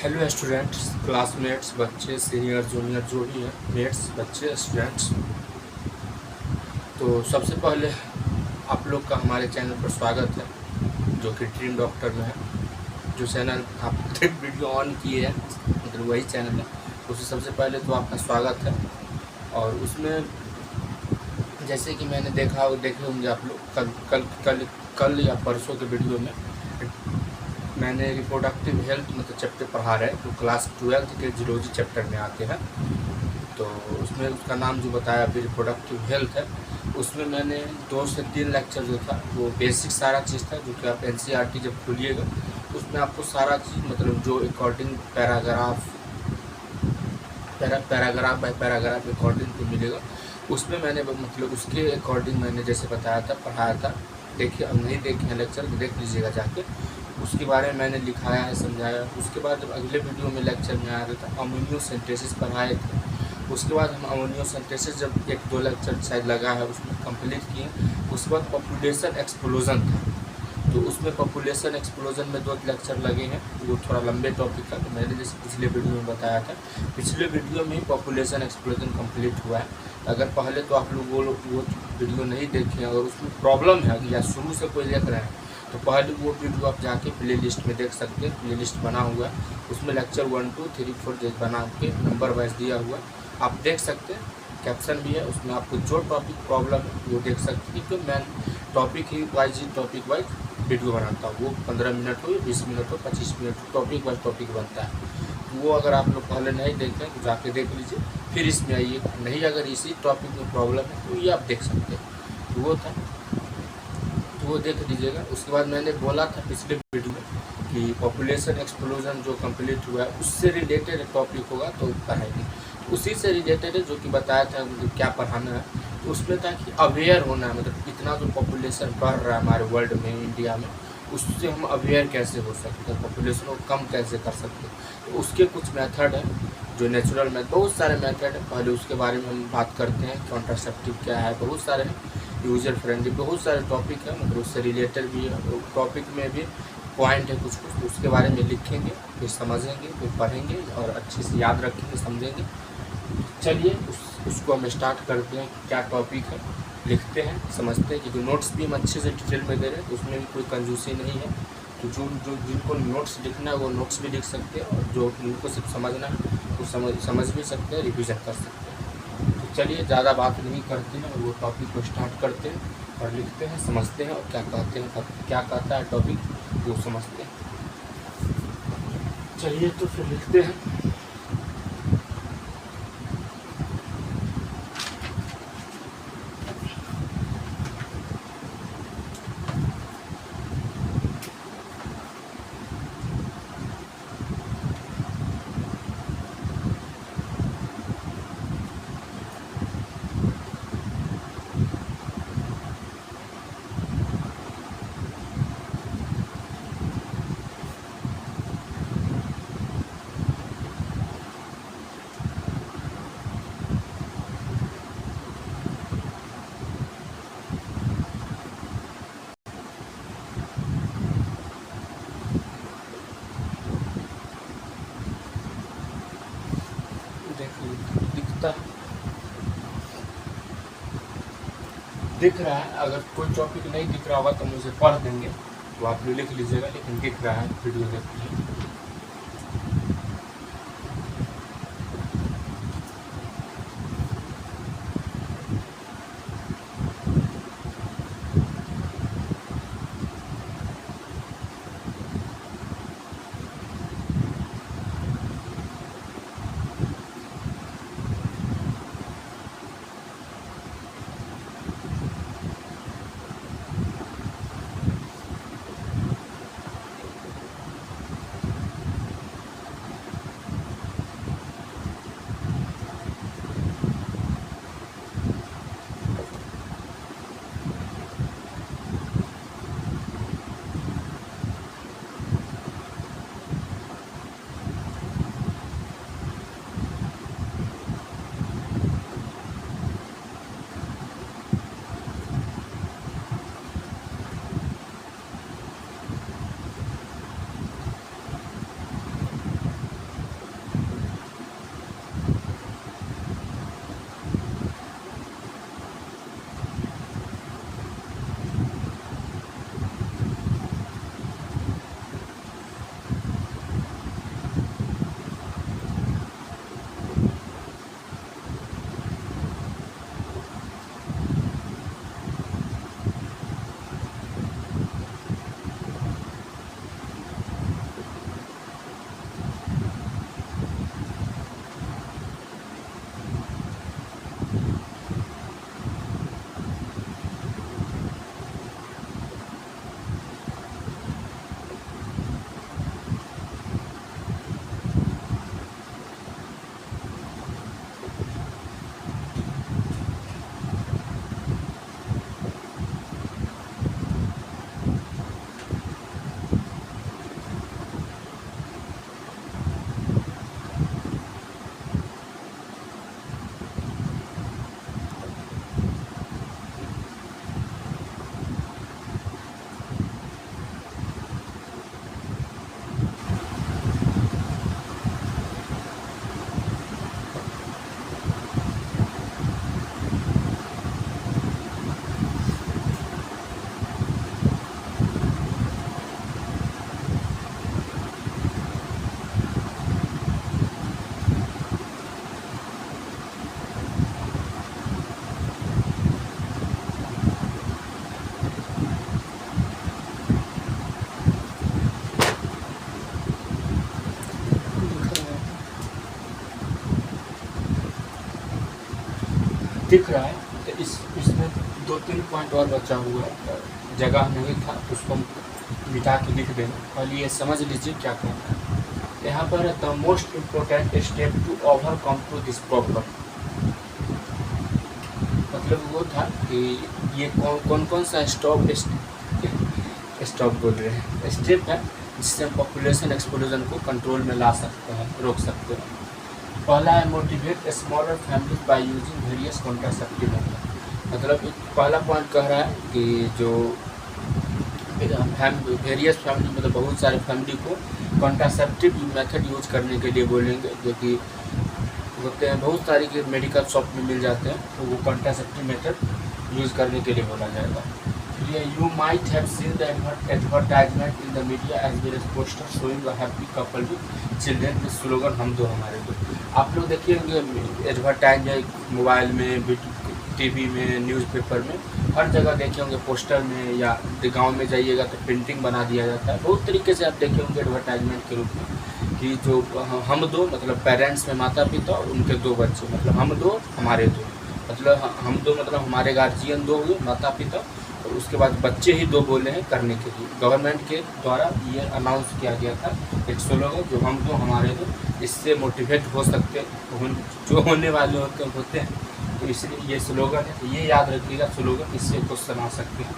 Hello students, classmates, बच्चे, senior junior जो भी हैं, मेट्स, बच्चे, स्टूडेंट्स। तो सबसे पहले आप लोग का हमारे चैनल पर स्वागत है, जो कि ड्रीम डॉक्टर में है। जो चैनल आप एक वीडियो ऑन किए हैं, मतलब वही चैनल है। उससे सबसे पहले तो आपका स्वागत है। और उसमें जैसे कि मैंने देखे होंगे आप लोग कल कल कल कल या परसों के वीडियो में मैंने रिप्रोडक्टिव हेल्थ मतलब चैप्टर पढ़ा रहे हैं, जो क्लास 12 के जियोलॉजी चैप्टर में आते हैं। तो उसमें उसका नाम जो बताया अभी रिप्रोडक्टिव हेल्थ है। उसमें मैंने 2 से 3 लेक्चर जो था वो बेसिक सारा चीज़ था, जो कि आप NCERT जब खोलिएगा उसमें आपको सारा चीज़ मतलब जो according paragraph by paragraph according तो मिलेगा। उसमें मैंने मतलब उसके अकॉर्डिंग मैंने जैसे बताया था, पढ़ाया था। देखिए, अब नहीं देखे हैं लेक्चर तो देख लीजिएगा जाके, उसके बारे में मैंने लिखाया है, समझाया। उसके बाद जब अगले वीडियो में लेक्चर में आया था अमोनियो सिंथेसिस पढ़ाए थे। उसके बाद हम अमोनियो सिंथेसिस जब 1-2 लेक्चर शायद लगा है उसमें कंप्लीट किए। उसके बाद पॉपुलेशन एक्सप्लोजन था, तो उसमें पॉपुलेशन एक्सप्लोजन में 2 लेक्चर लगे हैं। वो थोड़ा लंबे टॉपिक था, तो मैंने जैसे पिछले वीडियो में बताया था, पिछले वीडियो में ही पॉपुलेशन एक्सप्लोजन कंप्लीट हुआ है। अगर पहले तो आप लोग वो वीडियो नहीं देखे, अगर उसमें प्रॉब्लम है या शुरू से कोई देख रहे हैं तो पहले वो वीडियो आप जाके प्ले लिस्ट में देख सकते हैं। प्ले लिस्ट बना हुआ है, उसमें लेक्चर 1, 2, 3, 4 बना के नंबर वाइज दिया हुआ है, आप देख सकते हैं। कैप्शन भी है उसमें, आपको जो टॉपिक प्रॉब्लम है वो देख सकते हैं। क्योंकि मैं टॉपिक वाइज वीडियो बनाता हूँ, वो 15 मिनट हो, 20 मिनट हो, 25 मिनट हो, टॉपिक वाइज टॉपिक बनता है। तो वो अगर आप लोग पहले नहीं देखें तो जाके देख लीजिए, फिर इसमें आइए। नहीं, अगर इसी टॉपिक में प्रॉब्लम है तो ये आप देख सकते हैं। तो वो था, तो वो देख लीजिएगा। उसके बाद मैंने बोला था पिछले वीडियो में कि पॉपुलेशन एक्सप्लोजन जो कंप्लीट हुआ है उससे रिलेटेड टॉपिक होगा तो पढ़ाएंगे। उसी से रिलेटेड है, जो कि बताया था मतलब क्या पढ़ाना है। तो उसमें था कि अवेयर होना है, मतलब इतना जो पॉपुलेशन बढ़ रहा है हमारे वर्ल्ड में, इंडिया में, उससे हम अवेयर कैसे हो सकते हैं, पॉपुलेशन को कम कैसे कर सकते हैं। तो उसके कुछ मेथड है, जो नेचुरल मेथड, बहुत सारे मेथड है। पहले उसके बारे में हम बात करते हैं। कॉन्ट्रासेप्टिव क्या है, बहुत सारे हैं, यूजर फ्रेंडली, बहुत सारे टॉपिक है, मतलब उससे रिलेटेड भी है। टॉपिक में भी पॉइंट है कुछ कुछ, तो उसके बारे में लिखेंगे, फिर समझेंगे, फिर पढ़ेंगे और अच्छे से याद रखेंगे, समझेंगे। चलिए उसको हम स्टार्ट करते हैं कि क्या टॉपिक है, लिखते हैं, समझते हैं। क्योंकि नोट्स भी हम अच्छे से डिटेल में दे रहे हैं, तो उसमें भी कोई कंजूसी नहीं है। तो जो जिनको नोट्स लिखना है वो नोट्स भी लिख सकते हैं, और जो जिनको सिर्फ समझना है वो समझ भी सकते हैं, रिविज़न कर सकते हैं। तो चलिए ज़्यादा बात नहीं करते हैं और वो टॉपिक को स्टार्ट करते हैं और लिखते हैं, समझते हैं, और क्या कहते हैं, क्या कहता है टॉपिक वो समझते हैं। चलिए तो फिर लिखते हैं। दिख रहा है, अगर कोई टॉपिक नहीं दिख रहा होगा तो मुझे पढ़ देंगे, तो आप लोग लिख लीजिएगा। लेकिन दिख रहा है, वीडियो देख लीजिए। दिख रहा है। तो इसमें 2-3 पॉइंट और बचा हुआ है, जगह नहीं था, उसको मिटा के लिख देना। पहले ये समझ लीजिए क्या कहना है। यहाँ पर the most important step to overcome to this problem, मतलब वो था कि ये कौन कौन सा स्टॉप बोल रहे हैं स्टेप है जिससे हम पॉपुलेशन एक्सप्लोजन को कंट्रोल में ला सकते हैं, रोक सकते हैं। पहला है motivate smaller family by using various contraceptive method, मतलब पहला पॉइंट कह रहा है कि जो वेरियस फैमिली मतलब बहुत सारे फैमिली को कॉन्ट्रासेप्टिव मेथड यूज करने के लिए बोलेंगे, जो कि होते हैं बहुत सारी के मेडिकल शॉप में मिल जाते हैं, तो वो कॉन्ट्रासेप्टिव मेथड यूज़ करने के लिए बोला जाएगा। ये you might have seen the advertisement in the media as well as poster showing a happy couple with children with slogan हम दो हमारे दो। आप लोग देखिए एडवर्टाइज मोबाइल में, टीवी में, न्यूज़पेपर में, हर जगह देखे होंगे, पोस्टर में, या गांव में जाइएगा तो प्रिंटिंग बना दिया जाता है। बहुत तरीके से आप देखे होंगे एडवर्टाइजमेंट के रूप में कि जो हम दो मतलब पेरेंट्स में माता पिता और उनके 2 बच्चे, मतलब हम दो हमारे दो, मतलब हम दो मतलब हमारे गार्जियन 2 हुए माता पिता, और उसके बाद बच्चे ही 2 बोले हैं करने के लिए। गवर्नमेंट के द्वारा ये अनाउंस किया गया था एक स्लोगन जो हम दो हमारे दो, इससे मोटिवेट हो सकते जो होने वाले होते हैं, तो इसलिए ये स्लोगन है, तो ये याद रखिएगा स्लोगन, इससे क्वेश्चन आ सकते हैं।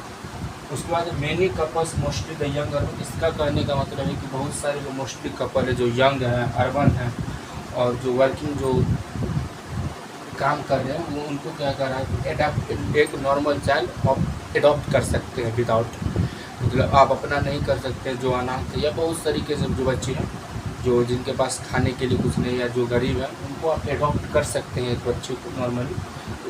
उसके बाद many couples mostly the young urban, इसका कहने का मतलब है कि बहुत सारे जो मोस्टली कपल है जो यंग हैं, अर्बन हैं, और जो वर्किंग जो काम कर रहे हैं वो उनको क्या कर रहा है एक नॉर्मल चाइल्ड एडॉप्ट कर सकते हैं विदाउट, मतलब आप अपना नहीं कर सकते, जो अनाथ या बहुत तरीके से जो बच्चे हैं जो जिनके पास खाने के लिए कुछ नहीं या जो गरीब है उनको आप एडॉप्ट कर सकते हैं एक बच्चे को नॉर्मली,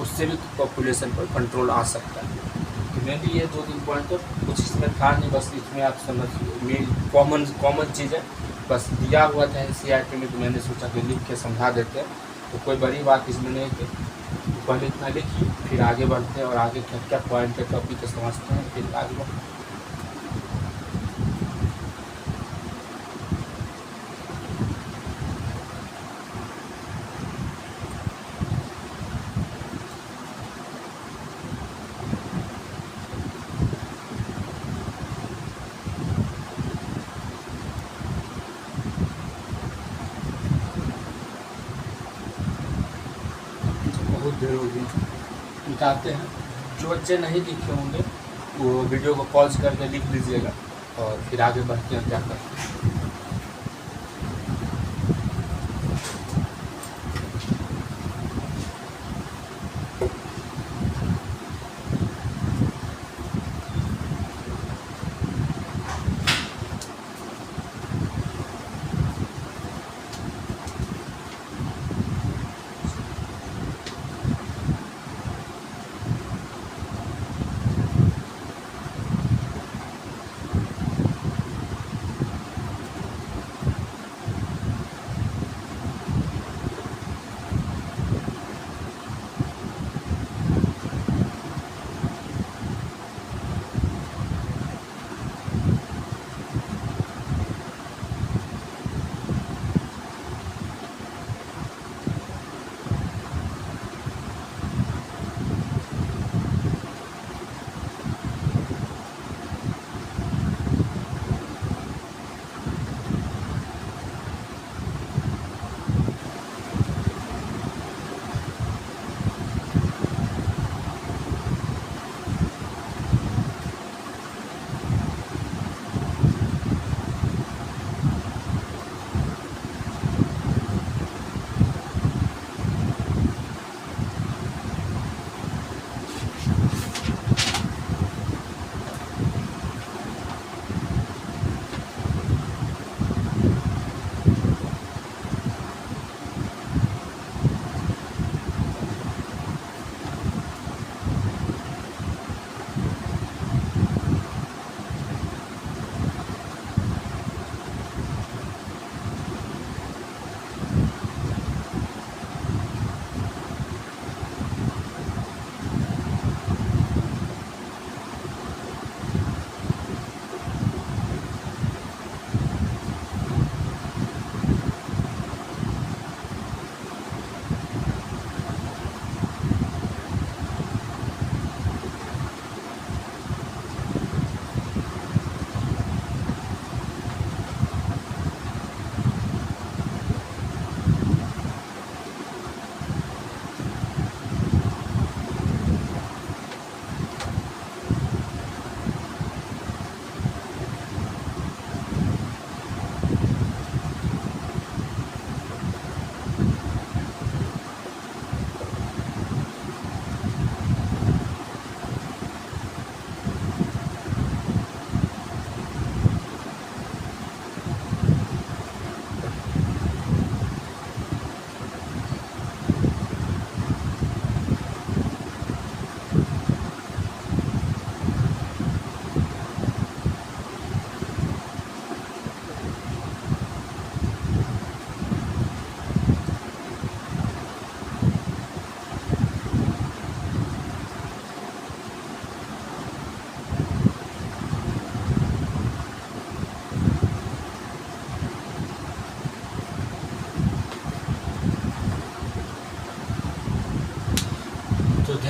उससे भी पॉपुलेशन पर कंट्रोल आ सकता है। मेनली ये 2-3 पॉइंट, तो कुछ इसमें था नहीं, बस इसमें आप समझिए कॉमन चीज़ है, बस दिया हुआ था NCERT में, तो मैंने सोचा कि लिख के समझा देते हैं, तो कोई बड़ी बात इसमें नहीं थी। तो पहले इतना लिखिए, फिर आगे बढ़ते हैं और आगे क्या क्या पॉइंट है टॉपिक समझते हैं, फिर आगे बढ़ते हैं। बहुत देर हो गई, निकालते हैं। जो बच्चे नहीं लिखे होंगे वो वीडियो को पॉज करके लिख लीजिएगा और फिर आगे बढ़ते हैं क्या करते हैं।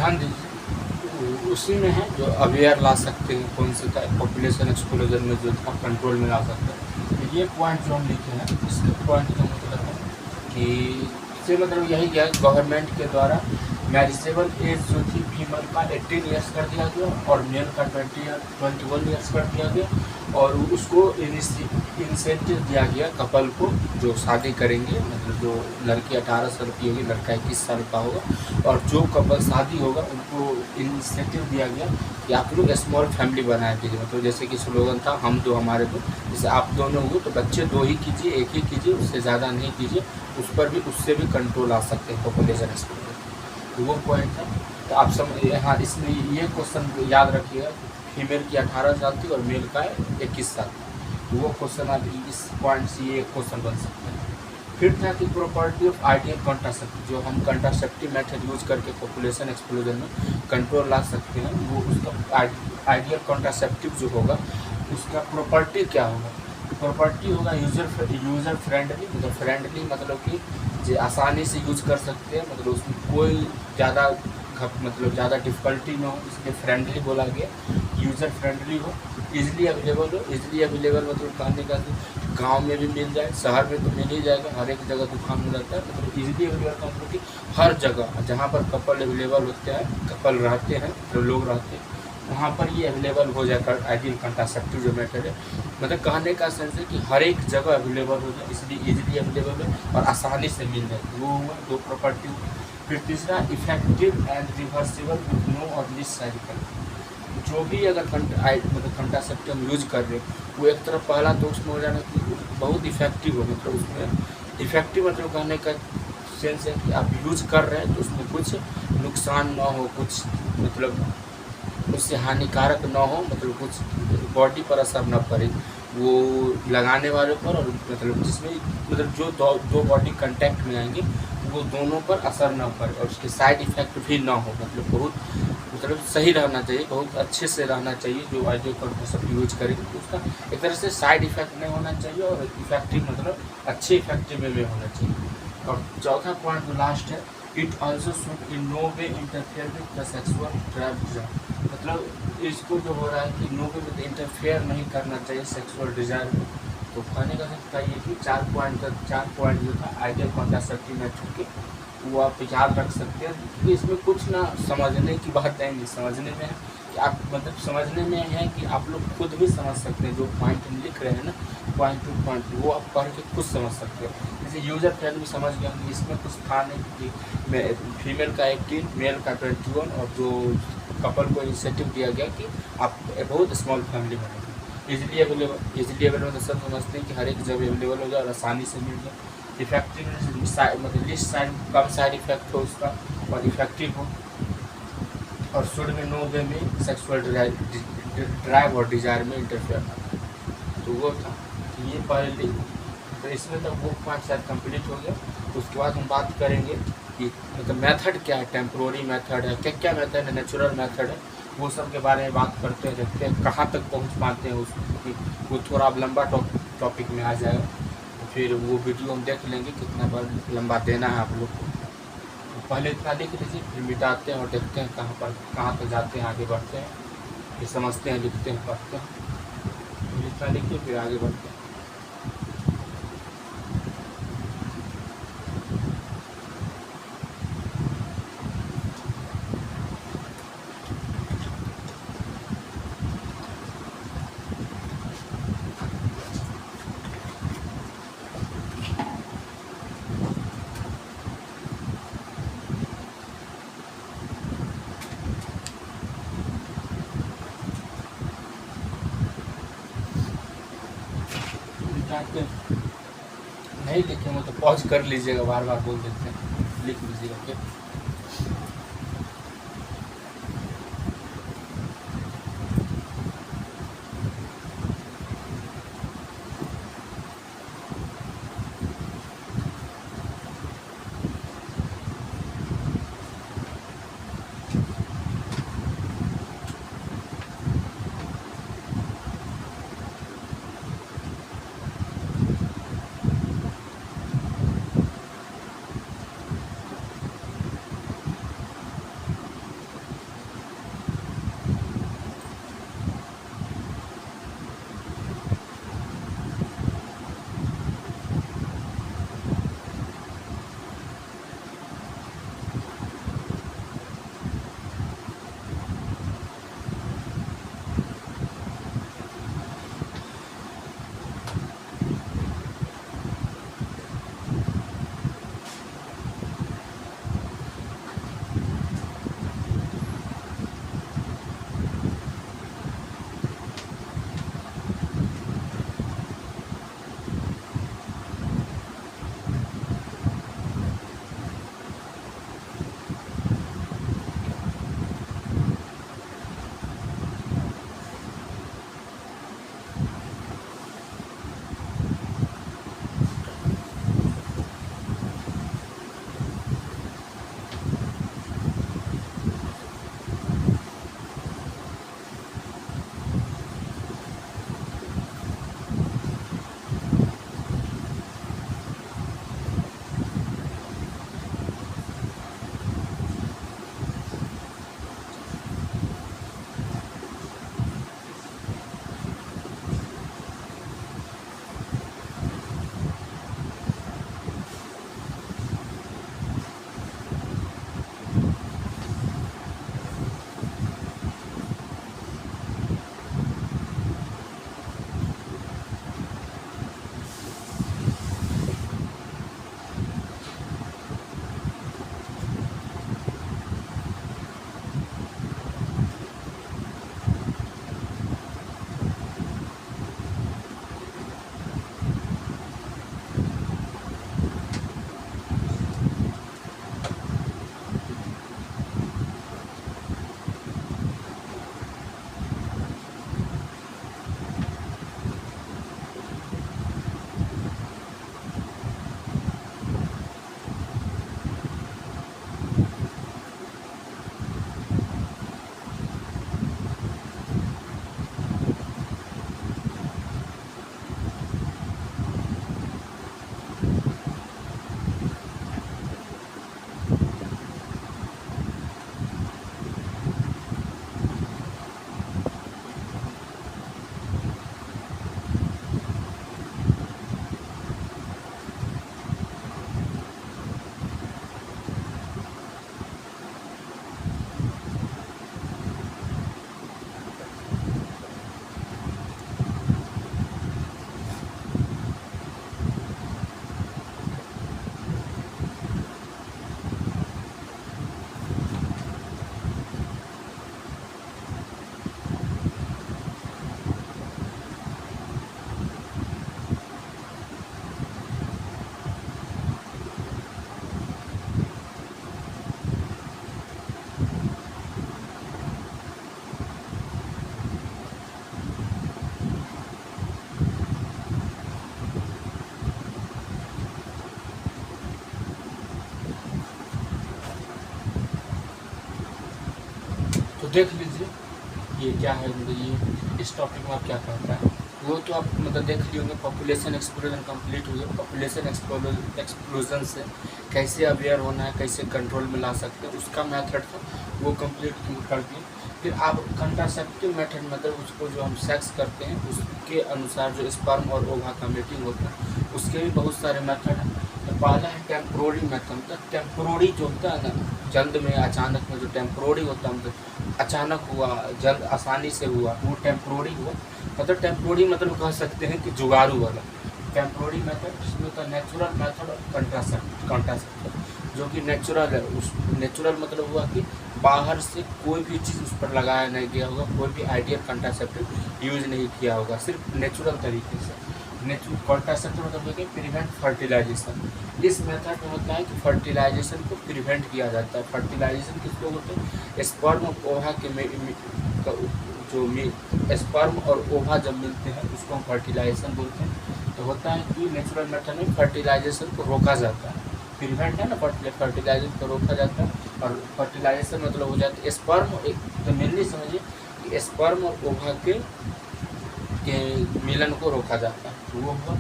ध्यान दीजिए, उसी में है जो अवेयर ला सकते हैं, कौन से पॉपुलेशन एक्सप्लोजन में जो था कंट्रोल में ला सकते हैं। तो ये पॉइंट जो हम लिखे हैं, इसके पॉइंट का मतलब है कि इससे मतलब यही क्या है, गवर्नमेंट के द्वारा मैरिजेबल एज जो थी फीमेल का 18 ईयर्स कर दिया गया और मेल का 21 ईयर्स कर दिया गया, और उसको इंसेंटिव दिया गया कपल को जो शादी करेंगे, मतलब जो लड़की 18 साल की होगी, लड़का 21 साल का होगा, और जो कपल शादी होगा उनको इंसेंटिव दिया गया कि आप लोग स्मॉल फैमिली बनाए दीजिए। मतलब जैसे कि स्लोगन था, हम दो हमारे दो, जैसे आप दोनों हुए तो बच्चे 2 ही कीजिए, 1 ही कीजिए, उससे ज़्यादा नहीं कीजिए, उस पर भी उससे भी कंट्रोल आ सकते हैं पॉपुलेशन एक्सप्लोजन। तो वो पॉइंट था। तो आप हाँ, इसमें ये क्वेश्चन याद रखिएगा, फीमेल की 18 साल थी और मेल का 21 साल। वो क्वेश्चन आप इस पॉइंट से ये क्वेश्चन बन सकते हैं। फिर था कि प्रॉपर्टी ऑफ आइडियल कॉन्ट्रासेप्टिव, जो हम कॉन्ट्रासेप्टिव मेथड यूज करके पॉपुलेशन एक्सप्लोजन में कंट्रोल ला सकते हैं, वो उसका आइडियल कॉन्ट्रासेप्टिव जो होगा उसका प्रॉपर्टी क्या होगा। प्रॉपर्टी होगा यूजर फ्रेंडली, मतलब फ्रेंडली मतलब कि जो आसानी से यूज कर सकते हैं, मतलब उसमें कोई ज़्यादा मतलब ज़्यादा डिफ़िकल्टी ना हो, इसलिए फ्रेंडली बोला गया। यूज़र फ्रेंडली हो, इजीली अवेलेबल हो। इजीली अवेलेबल मतलब कहने का गांव में भी मिल जाए, शहर में तो मिल ही जाएगा, हर एक जगह दुकान में रहता है। मतलब इजीली अवेलेबल का मतलब कि हर जगह जहाँ पर कपल अवेलेबल होते हैं, कपल रहते हैं, जो लोग रहते हैं, वहाँ पर ये अवेलेबल हो जाएगा आइडियल कॉन्ट्रासेप्टिव जो मेथड है। मतलब कहने का सेंस है कि हर एक जगह अवेलेबल हो जाए, इसलिए इजीली अवेलेबल है और आसानी से मिल जाए। वो हुआ 2 प्रॉपर्टी। फिर तीसरा effective and reversible with no or least side effect. जो भी अगर मतलब कॉन्ट्रासेप्टिव हम यूज कर रहे हैं, वो एक तरफ पहला तो उसमें हो जाना कि बहुत इफेक्टिव हो, मतलब उसमें इफेक्टिव मतलब कहने का सेंस है कि आप यूज कर रहे हैं तो उसमें कुछ नुकसान ना हो, कुछ मतलब उससे हानिकारक ना हो, मतलब कुछ बॉडी पर असर न पड़े वो लगाने वाले पर, और मतलब जिसमें मतलब जो दो बॉडी कांटेक्ट में आएंगे वो दोनों पर असर न पड़े, और उसके साइड इफ़ेक्ट भी ना हो। मतलब बहुत मतलब सही रहना चाहिए, बहुत अच्छे से रहना चाहिए। जो आइडियल कॉन्ट्रासेप्टिव यूज करेंगे तो उसका एक तरह से साइड इफेक्ट नहीं होना चाहिए, और इफेक्टिव मतलब अच्छे इफेक्टिव में होना चाहिए। और चौथा पॉइंट जो लास्ट है, it also should in no way interfere with the sexual drive. मतलब इसको जो हो रहा है कि नो वे में इंटरफेयर नहीं करना चाहिए सेक्सुअल डिज़ायर में। तो कहने का सकता है कि 4 पॉइंट जो था आइडियल कॉन्ट्रासेप्टिव मेथड के, वो आप याद रख सकते हैं। कि इसमें कुछ ना समझने की बात है, नहीं समझने में है कि आप मतलब समझने में है कि आप लोग खुद भी समझ सकते हैं। जो पॉइंट हम लिख रहे हैं ना, पॉइंट टू पॉइंट, वो आप पढ़ के खुद समझ सकते हैं। जैसे यूजर फ्रेंड भी समझ गया कि इसमें कुछ था नहीं कि फीमेल का 18, मेल का 21, और जो कपल को इंसेंटिव दिया गया कि आप बहुत स्मॉल फैमिली बनाएंगे। इजीली अवेलेबल मतलब सब समझते हैं कि हर एक जगह अवेलेबल हो जाए और आसानी से मिल जाए। इफेक्टिवनेस मतलब लिस्ट साइड कम साइड इफेक्ट हो उसका, और इफेक्टिव हो, और शुड में नो वे में सेक्सुअल ड्राइव और डिजायर में इंटरफेयर ना। तो वो था ये पहले। तो इसमें तो वो पॉइंट शायद कंप्लीट हो गया। तो उसके बाद हम बात करेंगे कि मतलब मेथड क्या है, टेम्प्रोरी मेथड है, क्या क्या मेथड है, नेचुरल मेथड है, वो सब के बारे में बात करते हैं, देखते हैं कहाँ तक पहुँच पाते हैं उसकी। वो थोड़ा अब लंबा टॉपिक में आ जाएगा, तो फिर वो वीडियो हम देख लेंगे कितना बार लंबा देना है आप लोग को। तो पहले इतना लिख लीजिए, फिर मिटाते हैं और देखते हैं कहाँ तक जाते हैं, आगे बढ़ते हैं, फिर समझते हैं, लिखते हैं, पढ़ते हैं। इतना लिखिए फिर आगे बढ़ते हैं। नहीं लिखेंगे तो पॉज कर लीजिएगा, बार बार बोल देते हैं, लिख लीजिएगा फिर। देख लीजिए ये क्या है, मतलब ये इस टॉपिक में आप क्या कहता है वो तो आप मतलब देख लिए होंगे। पॉपुलेशन एक्सप्लोजन कंप्लीट हुई है। पॉपुलेशन एक्सप्लोजन से कैसे अवेयर होना है, कैसे कंट्रोल में ला सकते हैं, उसका मेथड था वो कंप्लीट कर दिए। फिर आप कंट्रासेप्टिव मेथड मतलब उसको जो हम सेक्स करते हैं उसके अनुसार जो स्पर्म और ओवा का मीटिंग होता है उसके भी बहुत सारे मेथड हैं। तो पहला है टेम्पोररी मेथड, मतलब टेम्पोररी जो होता है ना, जल्द में अचानक में जो टेम्पोररी होता है, मतलब अचानक हुआ, जल्द आसानी से हुआ, वो टेम्पोररी हुआ। मतलब टेम्पोररी मतलब कह सकते हैं कि जुगाड़ू वाला टेम्पोररी मेथड, जिसमें का नेचुरल मेथड और कंट्रासेप्टिव जो कि नेचुरल है। उस नेचुरल मतलब हुआ कि बाहर से कोई भी चीज़ उस पर लगाया नहीं गया होगा, कोई भी आइडियल कंट्रासेप्टिव यूज़ नहीं किया होगा, सिर्फ नेचुरल तरीके से। नेचुरल कंट्रासेप्टिव मतलब है कि प्रिवेंट फर्टिलाइजेशन। इस मेथड में होता है कि फर्टिलाइजेशन को प्रिवेंट किया जाता है। फर्टिलाइजेशन किसको बोलते हैं? स्पर्म और ओवा के जो स्पर्म और ओवा जब मिलते हैं उसको हम फर्टिलाइजेशन बोलते हैं। तो होता है कि नेचुरल मेथड में फर्टिलाइजेशन को रोका जाता है, प्रिवेंट है ना, फर्टिलाइजेशन को रोका जाता है। और फर्टिलाइजेशन मतलब हो जाता है स्पर्म, एक तो मेनली समझिए कि स्पर्म और ओवा के मिलन को रोका जाता है। तो वो हुआ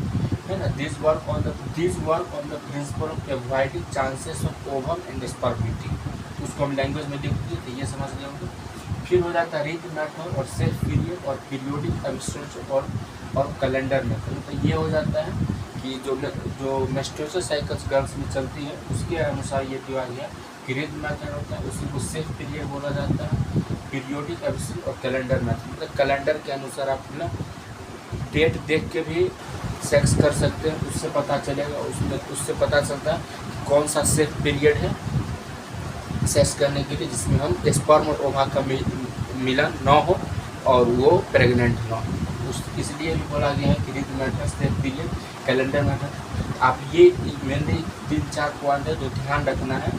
है ना, this work on the principle of avoiding chances of ovum and sperm meeting. उसको हम लैंग्वेज में लिख दिए तो ये समझ गए होंगे। फिर हो जाता है रीथ मेथड और सेल्फ पीरियड और पीरियोडिक एब्स्टेंस और कैलेंडर मेथड। तो ये हो जाता है कि जो मेंस्ट्रुअल साइकिल्स गर्ल्स में चलती है उसके अनुसार ये दिया गया कि रीथ मेथड होता है, उसी को सेल्फ पीरियड बोला जाता है, पीरियोडिक एब्स्टेंस और कैलेंडर मेथड। मतलब कैलेंडर के अनुसार आप ना डेट देख के भी सेक्स कर सकते हैं, उससे पता चलेगा, उससे पता चलता है कौन सा सेफ पीरियड है सेक्स करने के लिए जिसमें हम स्पर्म और ओवा का मिलन ना हो और वो प्रेग्नेंट ना हो। इसलिए भी बोला गया है कि wreath method, safe period, calendar method. आप ये मेनली 3-4 पॉइंट है जो ध्यान रखना है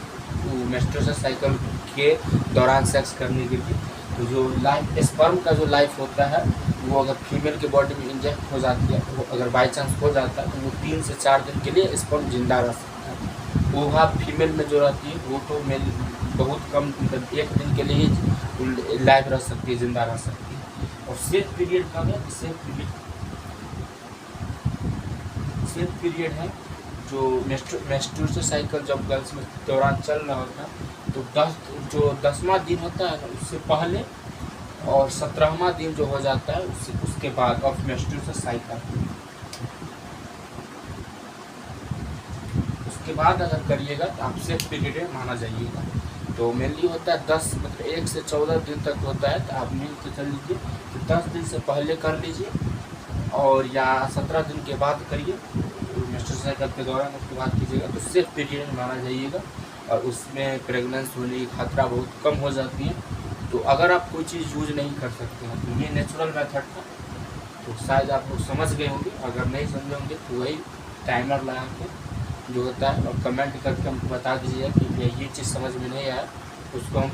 मेंस्ट्रुअल साइकिल के दौरान सेक्स करने के लिए। तो जो लाइफ स्पर्म का जो लाइफ होता है वो अगर फीमेल के बॉडी में इंजेक्ट हो जाती है, तो अगर बाई चांस हो जाता है तो वो 3 से 4 दिन के लिए स्पर्म जिंदा रह सकता है। ओवा फीमेल में जो रहती है वो तो मेल बहुत कम, मतलब 1 दिन के लिए ही लाइफ रह सकती है, जिंदा रह सकती है। और सेफ पीरियड कब है? सेफ पीरियड है जो मेंस्ट्रुअल साइकिल जब गर्ल्स में दौरान चल रहा होता है तो 10वां दिन होता है ना उससे पहले और 17वां दिन जो हो जाता है उसके बाद ऑफ मेंस्ट्रुअल साइकिल, उसके बाद अगर करिएगा तो आप सेफ पीरियड माना जाइएगा। तो मेनली होता है 10 मतलब 1 से 14 दिन तक होता है। तो आप मिल के चल लीजिए कि 10 दिन से पहले कर लीजिए और या 17 दिन के बाद करिए मेंस्ट्रुअल साइकिल के दौरान, उसके बाद कीजिएगा तो सेफ पीरियड माना जाइएगा और उसमें प्रेगनेंस होने की खतरा बहुत कम हो जाती है। तो अगर आप कोई चीज़ यूज नहीं कर सकते हैं तो ये नेचुरल मेथड था, तो शायद आप लोग समझ गए होंगे। अगर नहीं समझे होंगे तो वही टाइमर लगा के जो होता है और कमेंट करके हमको बता दीजिए कि ये चीज़ समझ में नहीं आया, उसको हम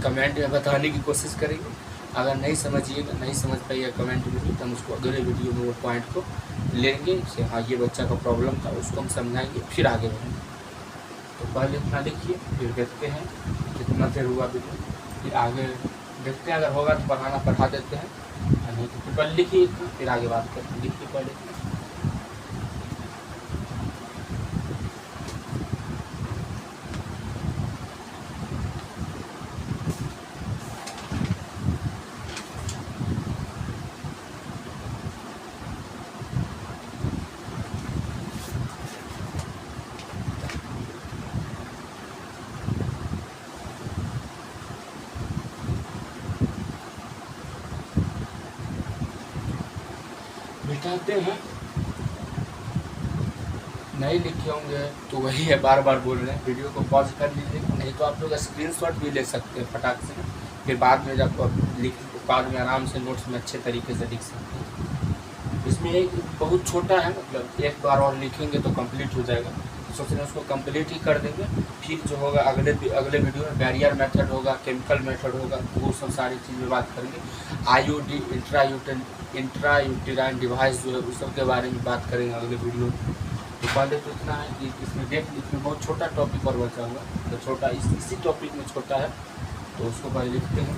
कमेंट में बताने की कोशिश करेंगे। अगर नहीं समझिएगा, नहीं समझ पाइएगा कमेंट में तो हम उसको अगले वीडियो में वो पॉइंट को लेंगे कि हाँ ये बच्चा का प्रॉब्लम था, उसको हम समझाएंगे, फिर आगे बढ़ेंगे। तो पहले इतना लिखिए, फिर देखते हैं कितना देर हुआ वीडियो, फिर आगे देखते हैं। अगर होगा तो पढ़ा देते हैं, नहीं तो पहले लिखिए फिर आगे बात करते हैं। लिखिए पहले। मिटाते हैं, नहीं लिखे होंगे तो वही है, बार बार बोल रहे हैं। वीडियो को पॉज कर लीजिए, नहीं तो आप लोग स्क्रीनशॉट भी ले सकते हैं फटाक से, फिर बाद में जब बाद में आराम से नोट्स में अच्छे तरीके से लिख सकते हैं। इसमें एक बहुत छोटा है, मतलब एक बार और लिखेंगे तो कंप्लीट हो जाएगा। सोच रहे हैं उसको कंप्लीट ही कर देंगे। फिर जो होगा अगले वीडियो में बैरियर मेथड होगा, केमिकल मेथड होगा, वो सब सारी चीज़ें बात करेंगे। आईयूडी इंट्रायूटेराइन डिवाइस जो है उस सब के बारे में बात करेंगे अगले वीडियो में। तो पहले तो इतना है कि इसमें बहुत छोटा टॉपिक और बचा हुआ, तो छोटा इसी टॉपिक में छोटा है तो उसको पहले लिखते हैं।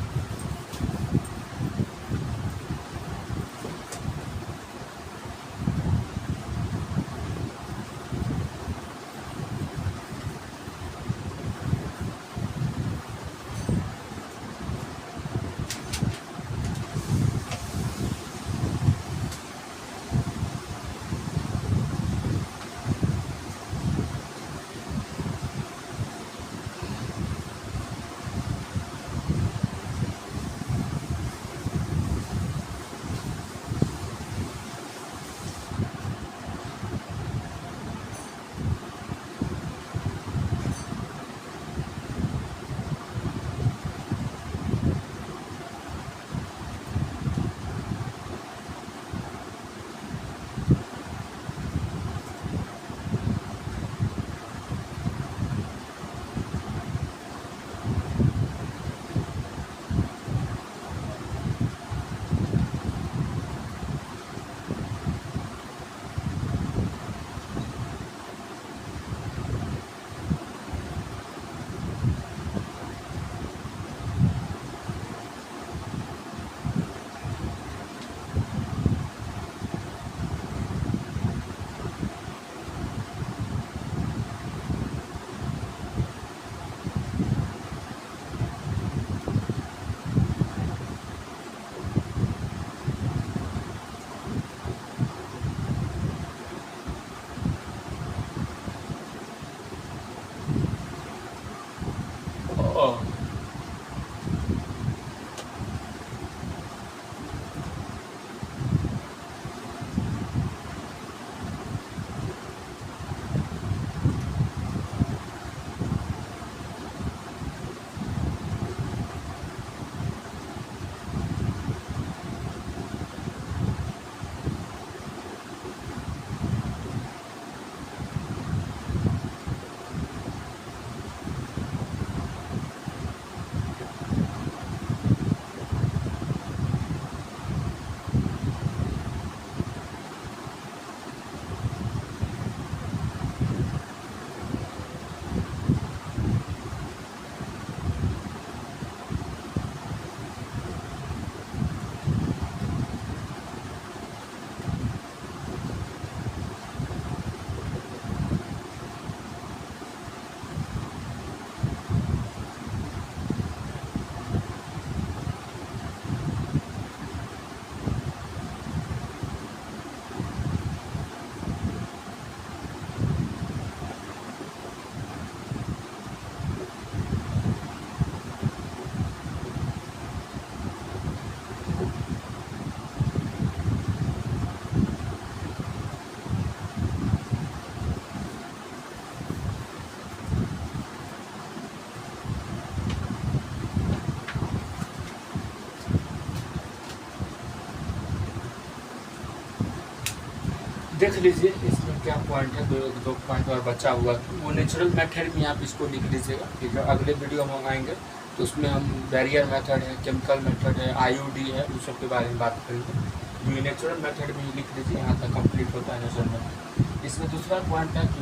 देख लीजिए इसमें क्या पॉइंट है, दो पॉइंट और बचा हुआ है। वो नेचुरल मेथड में आप इसको लिख लीजिएगा कि जो अगले वीडियो हम मंगाएंगे तो उसमें हम बैरियर मेथड है, केमिकल मेथड है, आईयूडी है, उस सब के बारे में बात करेंगे। तो नेचुरल मेथड में लिख लीजिए, यहाँ तक कंप्लीट होता है नेचुरल मेथड। इसमें दूसरा पॉइंट है कि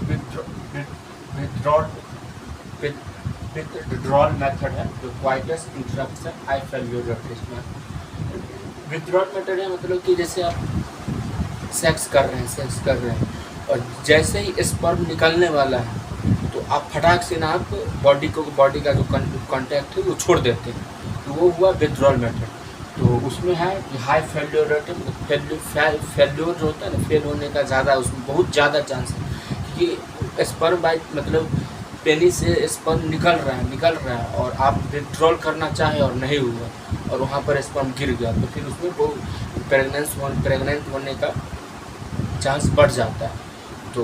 विथड्रॉल मेथड है, जो quietest interruption high failure rate में। विथड्रॉल मेथड है मतलब कि जैसे आप सेक्स कर रहे हैं और जैसे ही स्पर्म निकलने वाला है तो आप फटाक से ना आप बॉडी का जो कांटेक्ट है वो छोड़ देते हैं, तो वो हुआ विथड्रॉल मेथड। तो उसमें है कि हाई फेल्योर रेट, फेल्योर जो होता है ना, फेल होने का ज़्यादा, उसमें बहुत ज़्यादा चांस है कि स्पर्म बाई मतलब पेनिस से स्पर्म निकल रहा है और आप विथड्रॉल करना चाहें और नहीं हुआ और वहाँ पर स्पर्म गिर गया, तो फिर उसमें वो प्रेग्नेंट होने का चांस बढ़ जाता है। तो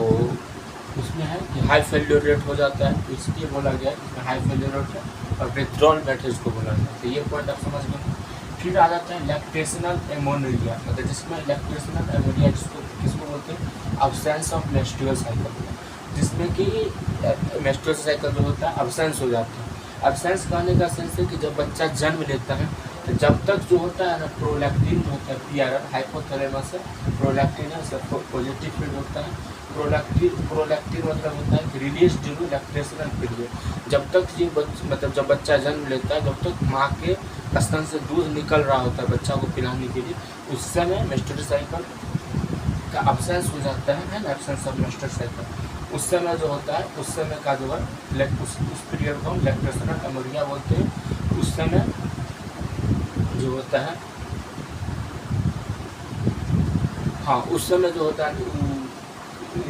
उसमें है कि हाई फेल्योर रेट हो जाता है, तो इसलिए बोला गया कि हाई फेल्योर रेट है और विथड्रॉल मेथड को बोला गया। तो ये पॉइंट आप समझ गए। फिर आ जाता है लैक्टेशनल एमोनिया, मतलब जिसमें लैक्टेशनल एमोनिया किसको बोलते हैं, अब्सेंस ऑफ मेंस्ट्रुअल साइकिल, जिसमें कि मेंस्ट्रुअल साइकिल जो होता है अब्सेंस हो जाता है। अब्सेंस कहने का सेंस है कि जब बच्चा जन्म लेता है तो जब तक जो होता है ना प्रोलैक्टिन जो होता है पीआरएल हाइपोथैलेमस से प्रोलैक्टिन है सब पॉजिटिव फीड होता है। प्रोलैक्टिन मतलब होता है रिलीज ड्यूरिंग लैक्टेशनल पीरियड। जब तक ये मतलब जब बच्चा जन्म लेता है, जब तक माँ के स्तन से दूध निकल रहा होता है बच्चा को पिलाने के लिए, उस समय मेंस्ट्रुअल साइकिल का अब्सेंस हो जाता है, एब्सेंस ऑफ मेंस्ट्रुअल साइकिल। उस समय जो होता है उस समय का जो है उस पीरियड को हम लैक्टेशनल एमोरिया बोलते हैं। उस समय जो होता है हाँ उस समय जो होता है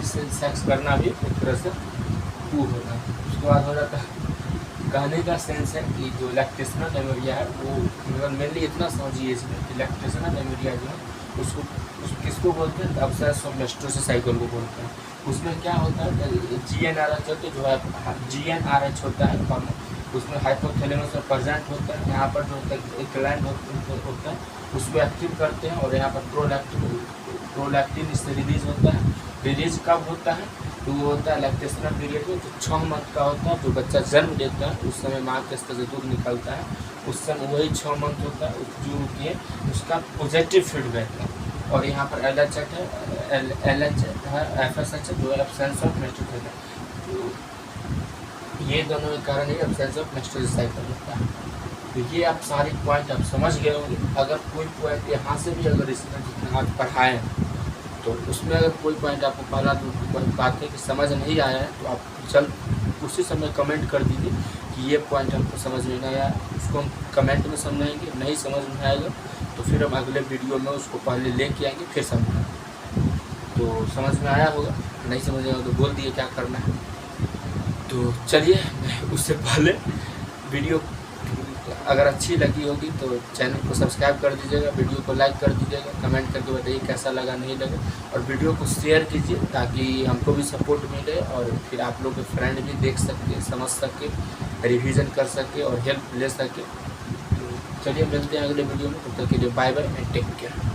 इससे सेक्स करना भी एक तरह से वो होता है। उसके बाद हो जाता है कहने का सेंस है कि जो लैक्टेशनल एमोरिया है वो मतलब मेनली इतना समझिए इसमें कि लैक्टेशनल एमोरिया जो है उसको किसको बोलते हैं, अब्सेंस ऑफ मेंस्ट्रुअल साइकिल को बोलते हैं। उसमें क्या होता है GnRH जो है GnRH होता है फॉर्म, उसमें हाइपोथैलेमस में प्रेजेंट होता है। यहाँ पर जो होता है एक ग्लैंड होता है उसको एक्टिव करते हैं और यहाँ पर प्रोलैक्टिन इससे रिलीज होता है। रिलीज कब होता है तो वो होता है लैक्टेशनल पीरियड में, जो 6 मंथ का होता है। जो बच्चा जन्म लेता है उस समय माँ के स्तर से दूध निकलता है, उस समय वही 6 मंथ होता है जो कि उसका पॉजिटिव फीडबैक है। और यहाँ पर LH है FSH है जो एब्सेंस ऑफ मेंस्ट्रुअल साइकिल। तो ये दोनों के कारण ही एब्सेंस ऑफ मेंस्ट्रुअल साइकिल होता है। तो ये आप सारे पॉइंट आप समझ गए होंगे। अगर कोई पॉइंट यहाँ से भी अगर इसमें जितना आप पढ़ाएँ तो उसमें अगर कोई पॉइंट आपको पहला बात है कि समझ नहीं आया है तो आप उसी समय कमेंट कर दीजिए कि ये पॉइंट हमको समझ में नहीं आया। उसको हम कमेंट में समझाएंगे, नहीं समझ में आएगा तो फिर हम अगले वीडियो में उसको पहले लेके आएंगे फिर समझाएंगे। तो समझ में आया होगा, नहीं समझ आएगा तो बोल दिए क्या करना है। तो चलिए उससे पहले वीडियो अगर अच्छी लगी होगी तो चैनल को सब्सक्राइब कर दीजिएगा, वीडियो को लाइक कर दीजिएगा, कमेंट करके बताइए कैसा लगा नहीं लगा, और वीडियो को शेयर कीजिए ताकि हमको भी सपोर्ट मिले और फिर आप लोग के फ्रेंड भी देख सके, समझ सके, रिवीजन कर सके और हेल्प ले सके। तो चलिए मिलते हैं अगले वीडियो में, तब तक के लिए bye bye and take care.